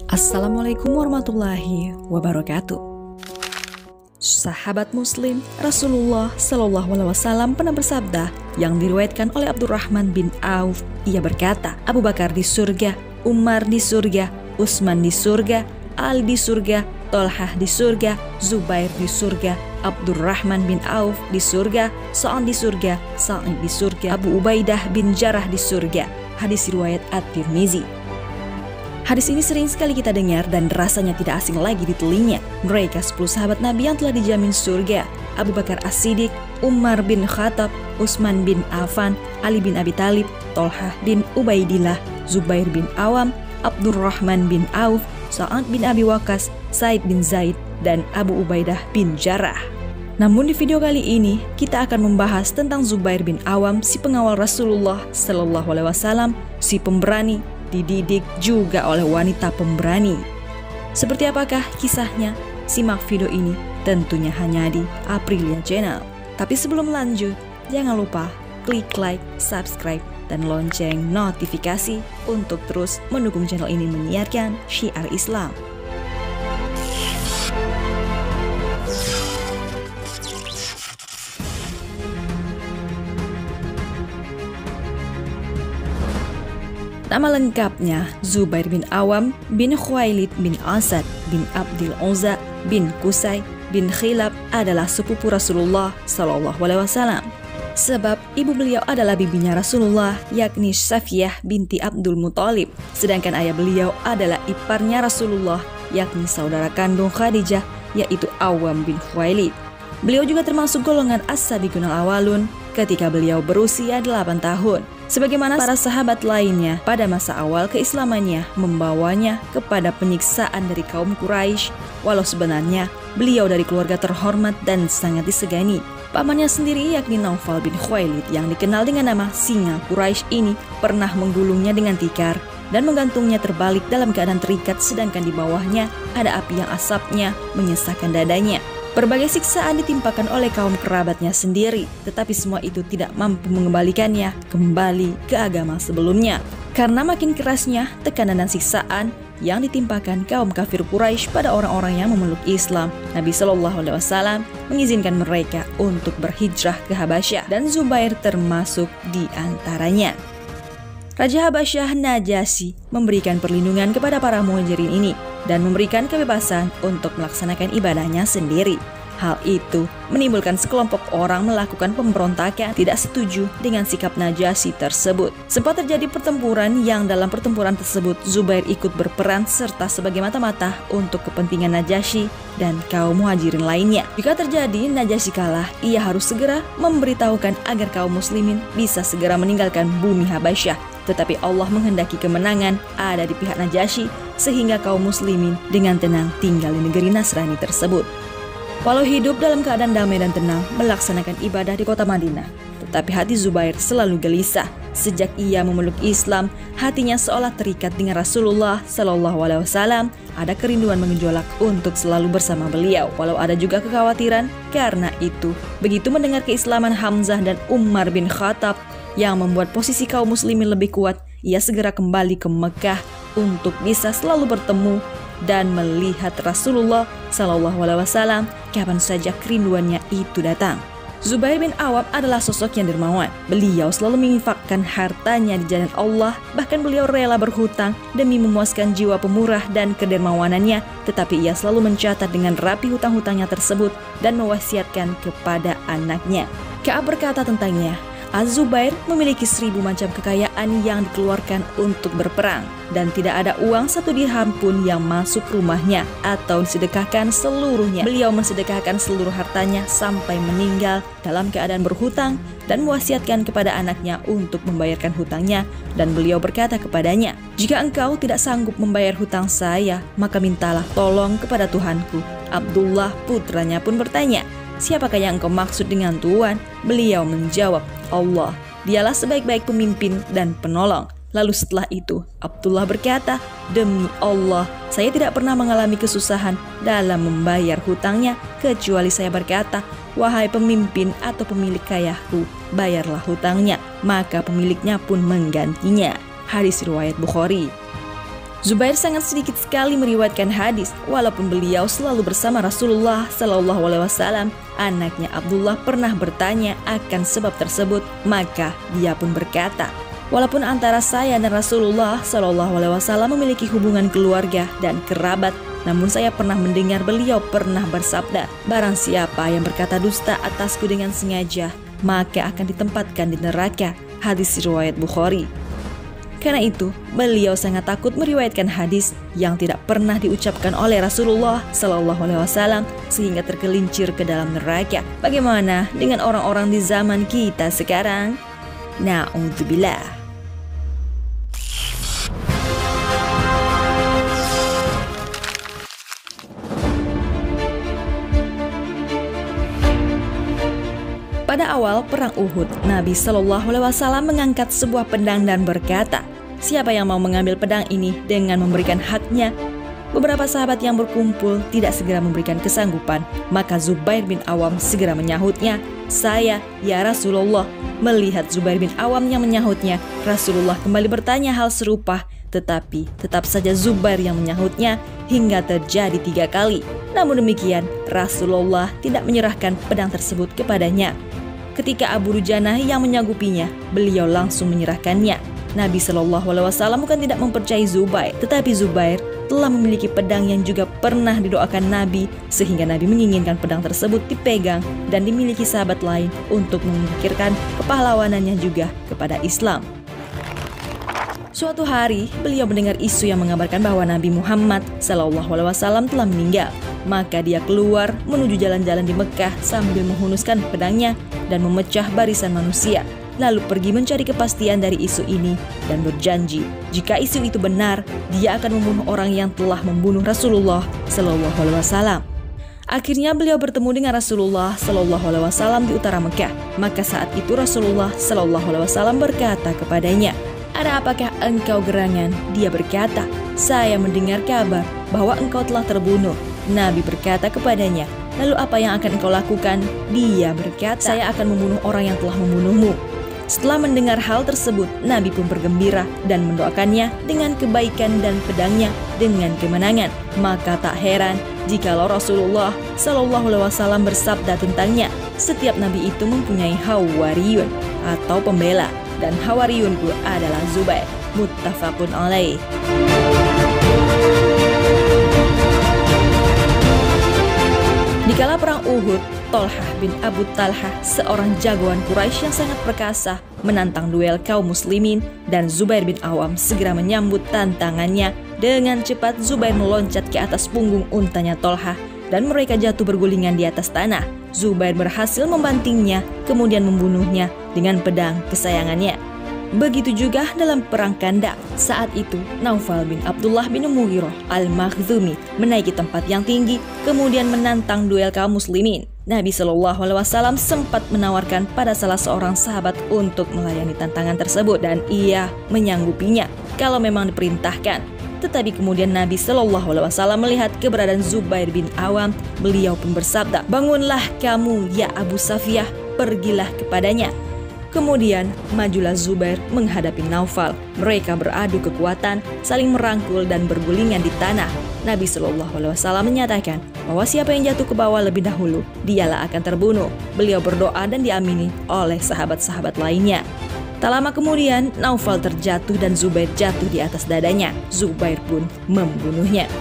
Assalamualaikum warahmatullahi wabarakatuh. Sahabat Muslim, Rasulullah Shallallahu Alaihi Wasallam pernah bersabda yang diriwayatkan oleh Abdurrahman bin Auf. Ia berkata, Abu Bakar di surga, Umar di surga, Utsman di surga, Ali di surga, Tolhah di surga, Zubair di surga, Abdurrahman bin Auf di surga, Sa'ad di surga, Sa'id di surga, Abu Ubaidah bin Jarrah di surga. Hadis riwayat At-Tirmizi. Hadis ini sering sekali kita dengar dan rasanya tidak asing lagi di telinga. Mereka 10 sahabat Nabi yang telah dijamin surga. Abu Bakar As-Siddiq, Umar bin Khattab, Utsman bin Affan, Ali bin Abi Thalib, Tolhah bin Ubaidillah, Zubair bin Awam, Abdurrahman bin Auf, Sa'ad bin Abi Waqqas, Said bin Zaid, dan Abu Ubaidah bin Jarrah. Namun di video kali ini kita akan membahas tentang Zubair bin Awam, si pengawal Rasulullah Shallallahu Alaihi Wasallam, si pemberani, dididik juga oleh wanita pemberani. Seperti apakah kisahnya? Simak video ini tentunya hanya di Aprilia Channel. Tapi sebelum lanjut, jangan lupa klik like, subscribe, dan lonceng notifikasi untuk terus mendukung channel ini menyiarkan syiar Islam. Nama lengkapnya Zubair bin Awam bin Khuwailid bin Asad bin Abdul Uzza bin Qusay bin Khilab adalah sepupu Rasulullah Shallallahu Alaihi Wasallam. Sebab ibu beliau adalah bibinya Rasulullah, yakni Safiyah binti Abdul Muthalib. Sedangkan ayah beliau adalah iparnya Rasulullah, yakni saudara kandung Khadijah, yaitu Awam bin Khuwailid. Beliau juga termasuk golongan As-Sabiqun al-Awwalun ketika beliau berusia 8 tahun. Sebagaimana para sahabat lainnya pada masa awal keislamannya membawanya kepada penyiksaan dari kaum Quraisy, walau sebenarnya beliau dari keluarga terhormat dan sangat disegani. Pamannya sendiri yakni Naufal bin Khuwailid yang dikenal dengan nama Singa Quraisy ini pernah menggulungnya dengan tikar dan menggantungnya terbalik dalam keadaan terikat, sedangkan di bawahnya ada api yang asapnya menyesakkan dadanya. Berbagai siksaan ditimpakan oleh kaum kerabatnya sendiri, tetapi semua itu tidak mampu mengembalikannya kembali ke agama sebelumnya. Karena makin kerasnya tekanan dan siksaan yang ditimpakan kaum kafir Quraisy pada orang-orang yang memeluk Islam, Nabi Shallallahu Alaihi Wasallam mengizinkan mereka untuk berhijrah ke Habasyah, dan Zubair termasuk di antaranya. Raja Habasyah Najasyi memberikan perlindungan kepada para muhajirin ini dan memberikan kebebasan untuk melaksanakan ibadahnya sendiri. Hal itu menimbulkan sekelompok orang melakukan pemberontakan tidak setuju dengan sikap Najasyi tersebut. Sempat terjadi pertempuran yang dalam pertempuran tersebut Zubair ikut berperan serta sebagai mata-mata untuk kepentingan Najasyi dan kaum muhajirin lainnya. Jika terjadi Najasyi kalah, ia harus segera memberitahukan agar kaum muslimin bisa segera meninggalkan bumi Habasyah. Tetapi Allah menghendaki kemenangan ada di pihak Najasyi sehingga kaum muslimin dengan tenang tinggal di negeri Nasrani tersebut. Walau hidup dalam keadaan damai dan tenang melaksanakan ibadah di kota Madinah, tetapi hati Zubair selalu gelisah. Sejak ia memeluk Islam, hatinya seolah terikat dengan Rasulullah Shallallahu Alaihi Wasallam. Ada kerinduan mengejolak untuk selalu bersama beliau. Walau ada juga kekhawatiran karena itu. Begitu mendengar keislaman Hamzah dan Umar bin Khattab yang membuat posisi kaum muslimin lebih kuat, ia segera kembali ke Mekah untuk bisa selalu bertemu dan melihat Rasulullah Shallallahu Alaihi Wasallam kapan saja kerinduannya itu datang. Zubair bin Awam adalah sosok yang dermawan. Beliau selalu menginfakkan hartanya di jalan Allah, bahkan beliau rela berhutang demi memuaskan jiwa pemurah dan kedermawanannya. Tetapi ia selalu mencatat dengan rapi hutang-hutangnya tersebut dan mewasiatkan kepada anaknya. Ka'ab berkata tentangnya, Az-Zubair memiliki 1000 macam kekayaan yang dikeluarkan untuk berperang dan tidak ada uang 1 dirham pun yang masuk rumahnya atau disedekahkan seluruhnya. Beliau mensedekahkan seluruh hartanya sampai meninggal dalam keadaan berhutang dan mewasiatkan kepada anaknya untuk membayarkan hutangnya, dan beliau berkata kepadanya, "Jika engkau tidak sanggup membayar hutang saya, maka mintalah tolong kepada Tuhanku." Abdullah putranya pun bertanya, "Siapakah yang engkau maksud dengan Tuhan?" Beliau menjawab, "Allah, dialah sebaik-baik pemimpin dan penolong." Lalu setelah itu, Abdullah berkata, "Demi Allah, saya tidak pernah mengalami kesusahan dalam membayar hutangnya, kecuali saya berkata, "Wahai pemimpin atau pemilik kayahku, bayarlah hutangnya." Maka pemiliknya pun menggantinya. Hadis riwayat Bukhari. Zubair sangat sedikit sekali meriwayatkan hadis, walaupun beliau selalu bersama Rasulullah SAW. Anaknya Abdullah pernah bertanya akan sebab tersebut, maka dia pun berkata, "Walaupun antara saya dan Rasulullah SAW memiliki hubungan keluarga dan kerabat, namun saya pernah mendengar beliau pernah bersabda, barang siapa yang berkata dusta atasku dengan sengaja, maka akan ditempatkan di neraka." Hadis riwayat Bukhari. Karena itu, beliau sangat takut meriwayatkan hadis yang tidak pernah diucapkan oleh Rasulullah SAW sehingga tergelincir ke dalam neraka. Bagaimana dengan orang-orang di zaman kita sekarang? Na'udzubillah. Pada awal perang Uhud, Nabi SAW mengangkat sebuah pedang dan berkata, "Siapa yang mau mengambil pedang ini dengan memberikan haknya?" Beberapa sahabat yang berkumpul tidak segera memberikan kesanggupan, maka Zubair bin Awam segera menyahutnya, "Saya, ya Rasulullah." Melihat Zubair bin Awam yang menyahutnya, Rasulullah kembali bertanya hal serupa, tetapi tetap saja Zubair yang menyahutnya hingga terjadi 3 kali. Namun demikian, Rasulullah tidak menyerahkan pedang tersebut kepadanya. Ketika Abu Dujanah yang menyanggupinya, beliau langsung menyerahkannya. Nabi SAW bukan tidak mempercayai Zubair, tetapi Zubair telah memiliki pedang yang juga pernah didoakan Nabi, sehingga Nabi menginginkan pedang tersebut dipegang dan dimiliki sahabat lain untuk memikirkan kepahlawanannya juga kepada Islam. Suatu hari, beliau mendengar isu yang mengabarkan bahwa Nabi Muhammad SAW telah meninggal. Maka dia keluar menuju jalan-jalan di Mekah sambil menghunuskan pedangnya dan memecah barisan manusia. Lalu pergi mencari kepastian dari isu ini dan berjanji jika isu itu benar, dia akan membunuh orang yang telah membunuh Rasulullah SAW. Akhirnya beliau bertemu dengan Rasulullah SAW di utara Mekah. Maka saat itu Rasulullah SAW berkata kepadanya, "Ada apakah engkau gerangan?" Dia berkata, "Saya mendengar kabar bahwa engkau telah terbunuh." Nabi berkata kepadanya, "Lalu apa yang akan engkau lakukan?" Dia berkata, "Saya akan membunuh orang yang telah membunuhmu." Setelah mendengar hal tersebut, Nabi pun bergembira dan mendoakannya dengan kebaikan dan pedangnya dengan kemenangan. Maka tak heran jikalau Rasulullah SAW bersabda tentangnya, setiap Nabi itu mempunyai hawariyun atau pembela, dan hawariyunku adalah Zubair. Muttafaqun alaih. Dikala perang Uhud, Tolhah bin Abu Talhah, seorang jagoan Quraisy yang sangat perkasa, menantang duel kaum muslimin, dan Zubair bin Awam segera menyambut tantangannya. Dengan cepat Zubair meloncat ke atas punggung untanya Tolhah dan mereka jatuh bergulingan di atas tanah. Zubair berhasil membantingnya, kemudian membunuhnya dengan pedang kesayangannya. Begitu juga dalam perang Khandaq. Saat itu Naufal bin Abdullah bin Mughirah al-Makhzumi menaiki tempat yang tinggi, kemudian menantang duel kaum muslimin. Nabi SAW sempat menawarkan pada salah seorang sahabat untuk melayani tantangan tersebut, dan ia menyanggupinya kalau memang diperintahkan. Tetapi kemudian Nabi SAW melihat keberadaan Zubair bin Awam, beliau pun bersabda, "Bangunlah kamu ya Abu Safiyah, pergilah kepadanya." Kemudian majulah Zubair menghadapi Naufal. Mereka beradu kekuatan, saling merangkul dan bergulingan di tanah. Nabi SAW menyatakan bahwa siapa yang jatuh ke bawah lebih dahulu, dialah akan terbunuh. Beliau berdoa dan diamini oleh sahabat-sahabat lainnya. Tak lama kemudian Naufal terjatuh dan Zubair jatuh di atas dadanya. Zubair pun membunuhnya.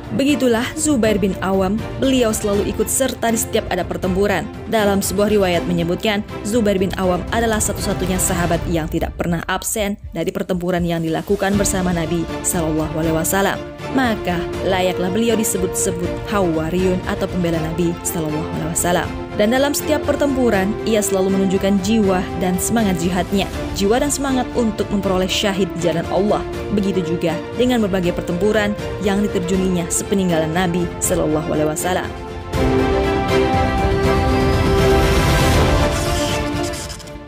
Begitulah Zubair bin Awam, beliau selalu ikut serta di setiap ada pertempuran. Dalam sebuah riwayat menyebutkan, Zubair bin Awam adalah satu-satunya sahabat yang tidak pernah absen dari pertempuran yang dilakukan bersama Nabi SAW. Maka layaklah beliau disebut-sebut hawariyun atau pembela Nabi SAW. Dan dalam setiap pertempuran, ia selalu menunjukkan jiwa dan semangat jihadnya, jiwa dan semangat untuk memperoleh syahid di jalan Allah. Begitu juga dengan berbagai pertempuran yang diterjuninya sepeninggalan Nabi SAW.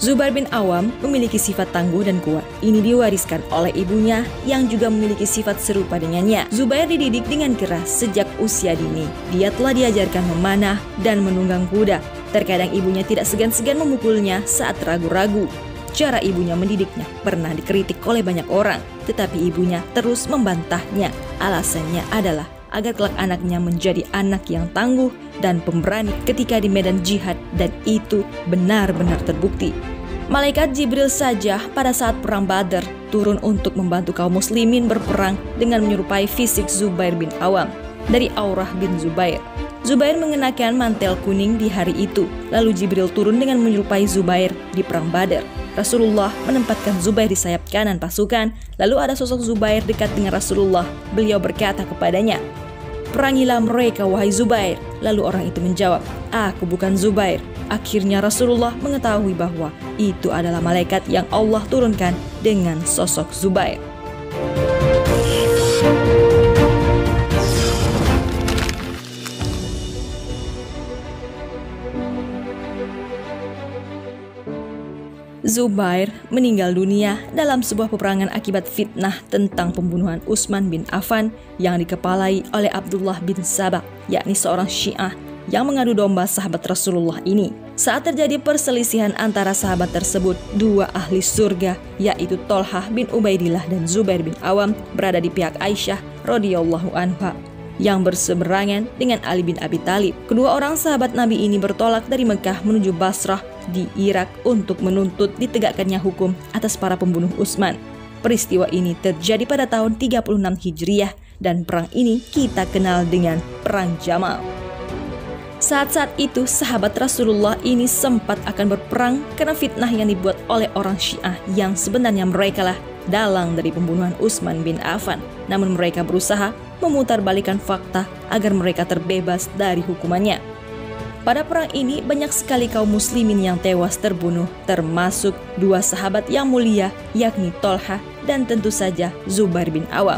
Zubair bin Awam memiliki sifat tangguh dan kuat. Ini diwariskan oleh ibunya yang juga memiliki sifat serupa dengannya. Zubair dididik dengan keras sejak usia dini. Dia telah diajarkan memanah dan menunggang kuda. Terkadang ibunya tidak segan-segan memukulnya saat ragu-ragu. Cara ibunya mendidiknya pernah dikritik oleh banyak orang, tetapi ibunya terus membantahnya. Alasannya adalah agar kelak anaknya menjadi anak yang tangguh dan pemberani ketika di medan jihad, dan itu benar-benar terbukti. Malaikat Jibril saja pada saat perang Badar turun untuk membantu kaum muslimin berperang dengan menyerupai fisik Zubair bin Awam dari Aurah bin Zubair. Zubair mengenakan mantel kuning di hari itu, lalu Jibril turun dengan menyerupai Zubair di perang Badar. Rasulullah menempatkan Zubair di sayap kanan pasukan, lalu ada sosok Zubair dekat dengan Rasulullah. Beliau berkata kepadanya, "Perangilah mereka, wahai Zubair." Lalu orang itu menjawab, "Aku bukan Zubair." Akhirnya Rasulullah mengetahui bahwa itu adalah malaikat yang Allah turunkan dengan sosok Zubair. Zubair meninggal dunia dalam sebuah peperangan akibat fitnah tentang pembunuhan Utsman bin Affan yang dikepalai oleh Abdullah bin Sabah, yakni seorang Syiah yang mengadu domba sahabat Rasulullah ini. Saat terjadi perselisihan antara sahabat tersebut, dua ahli surga, yaitu Tolhah bin Ubaidillah dan Zubair bin Awam, berada di pihak Aisyah radhiyallahu anha yang berseberangan dengan Ali bin Abi Thalib. Kedua orang sahabat Nabi ini bertolak dari Mekah menuju Basrah di Irak untuk menuntut ditegakkannya hukum atas para pembunuh Utsman. Peristiwa ini terjadi pada tahun 36 Hijriah dan perang ini kita kenal dengan Perang Jamal. Saat-saat itu sahabat Rasulullah ini sempat akan berperang karena fitnah yang dibuat oleh orang Syiah yang sebenarnya mereka lah dalang dari pembunuhan Utsman bin Affan. Namun mereka berusaha memutarbalikkan fakta agar mereka terbebas dari hukumannya. Pada perang ini banyak sekali kaum muslimin yang tewas terbunuh, termasuk dua sahabat yang mulia, yakni Tolhah dan tentu saja Zubair bin Awam.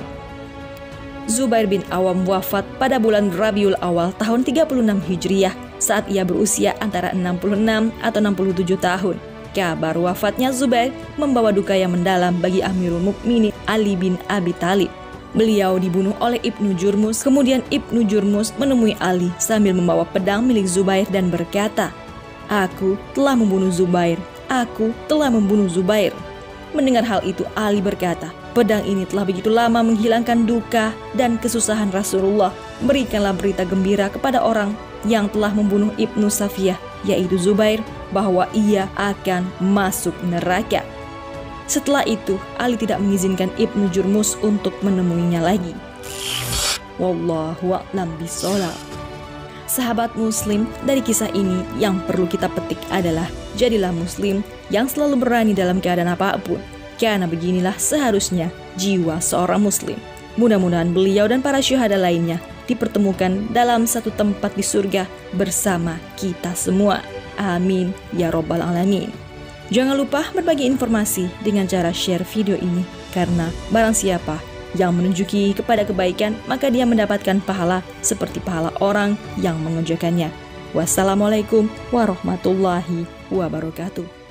Zubair bin Awam wafat pada bulan Rabiul Awal tahun 36 Hijriah saat ia berusia antara 66 atau 67 tahun. Kabar wafatnya Zubair membawa duka yang mendalam bagi Amirul Mukminin Ali bin Abi Thalib. Beliau dibunuh oleh Ibnu Jurmus. Kemudian Ibnu Jurmus menemui Ali sambil membawa pedang milik Zubair dan berkata, "Aku telah membunuh Zubair. Aku telah membunuh Zubair." Mendengar hal itu, Ali berkata, "Pedang ini telah begitu lama menghilangkan duka dan kesusahan Rasulullah. Berikanlah berita gembira kepada orang yang telah membunuh Ibnu Safiyah, yaitu Zubair, bahwa ia akan masuk neraka." Setelah itu, Ali tidak mengizinkan Ibnu Jurmus untuk menemuinya lagi. Wallahu a'lam bishawab. Sahabat muslim, dari kisah ini yang perlu kita petik adalah jadilah muslim yang selalu berani dalam keadaan apapun, karena beginilah seharusnya jiwa seorang muslim. Mudah-mudahan beliau dan para syuhada lainnya dipertemukan dalam satu tempat di surga bersama kita semua. Amin ya robbal alamin. Jangan lupa berbagi informasi dengan cara share video ini, karena barang siapa yang menunjuki kepada kebaikan, maka dia mendapatkan pahala seperti pahala orang yang mengerjakannya. Wassalamualaikum warahmatullahi wabarakatuh.